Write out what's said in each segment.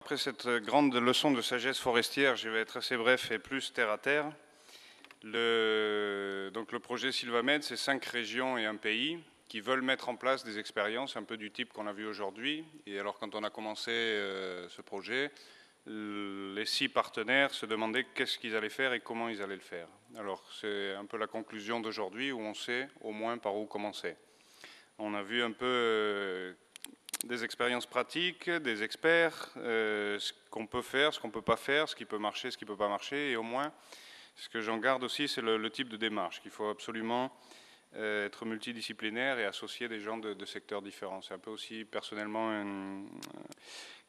Après cette grande leçon de sagesse forestière, je vais être assez bref et plus terre à terre. Donc le projet Sylvamed, c'est 5 régions et un pays qui veulent mettre en place des expériences un peu du type qu'on a vu aujourd'hui. Et alors quand on a commencé ce projet, les 6 partenaires se demandaient qu'est-ce qu'ils allaient faire et comment ils allaient le faire. Alors c'est un peu la conclusion d'aujourd'hui où on sait au moins par où commencer. On a vu un peu des expériences pratiques, des experts, ce qu'on peut faire, ce qu'on ne peut pas faire, ce qui peut marcher, ce qui ne peut pas marcher. Et au moins, ce que j'en garde aussi, c'est le type de démarche, qu'il faut absolument être multidisciplinaire et associer des gens de secteurs différents. C'est un peu aussi personnellement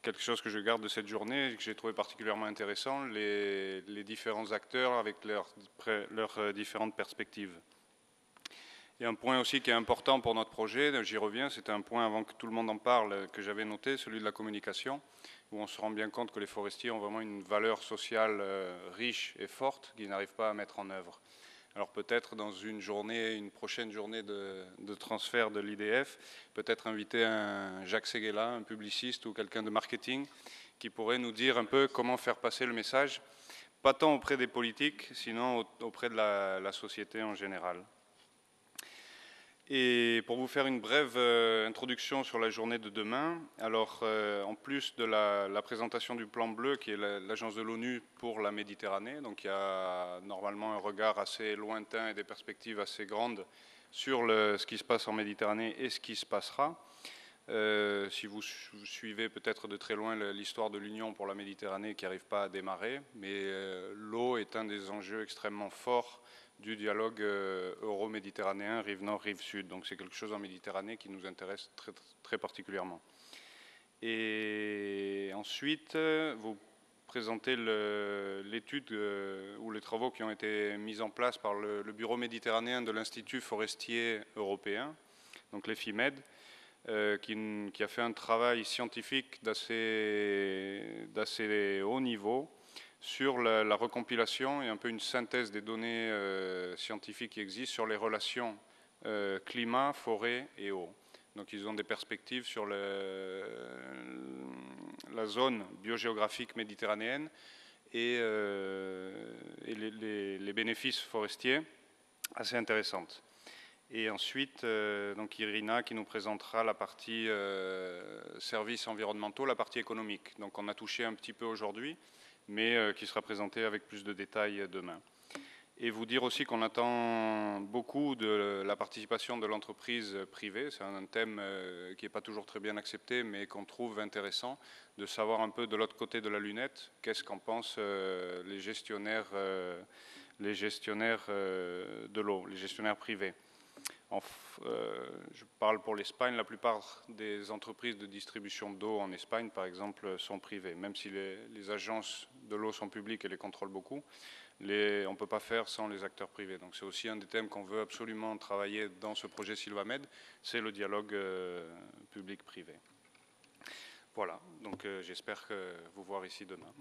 quelque chose que je garde de cette journée et que j'ai trouvé particulièrement intéressant, les différents acteurs avec leurs différentes perspectives. Il y a un point aussi qui est important pour notre projet, j'y reviens, c'était un point avant que tout le monde en parle que j'avais noté, celui de la communication, où on se rend bien compte que les forestiers ont vraiment une valeur sociale riche et forte qu'ils n'arrivent pas à mettre en œuvre. Alors peut-être dans une prochaine journée de transfert de l'IDF, peut-être inviter un Jacques Séguéla, un publiciste ou quelqu'un de marketing, qui pourrait nous dire un peu comment faire passer le message, pas tant auprès des politiques, sinon auprès de la société en général. Et pour vous faire une brève introduction sur la journée de demain, alors en plus de la présentation du plan bleu qui est l'agence de l'ONU pour la Méditerranée, donc il y a normalement un regard assez lointain et des perspectives assez grandes sur ce qui se passe en Méditerranée et ce qui se passera. Si vous suivez peut-être de très loin l'histoire de l'Union pour la Méditerranée qui n'arrive pas à démarrer, mais l'eau est un des enjeux extrêmement forts du dialogue euro-méditerranéen, rive nord, rive sud. Donc c'est quelque chose en Méditerranée qui nous intéresse très, très particulièrement. Et ensuite, vous présentez l'étude ou les travaux qui ont été mis en place par le bureau méditerranéen de l'Institut forestier européen, donc l'EFIMED, qui a fait un travail scientifique d'assez haut niveau sur la recompilation et un peu une synthèse des données scientifiques qui existent sur les relations climat, forêt et eau. Donc ils ont des perspectives sur la zone biogéographique méditerranéenne et les bénéfices forestiers assez intéressantes. Et ensuite, donc Irina qui nous présentera la partie services environnementaux, la partie économique. Donc on a touché un petit peu aujourd'hui, mais qui sera présenté avec plus de détails demain. Et vous dire aussi qu'on attend beaucoup de la participation de l'entreprise privée. C'est un thème qui n'est pas toujours très bien accepté, mais qu'on trouve intéressant, de savoir un peu de l'autre côté de la lunette, qu'est-ce qu'en pensent les gestionnaires de l'eau, les gestionnaires privés. Je parle pour l'Espagne, la plupart des entreprises de distribution d'eau en Espagne, par exemple, sont privées. Même si les agences de l'eau sont publiques et les contrôlent beaucoup, on ne peut pas faire sans les acteurs privés. Donc c'est aussi un des thèmes qu'on veut absolument travailler dans ce projet Sylvamed, c'est le dialogue public-privé. Voilà, donc j'espère vous voir ici demain.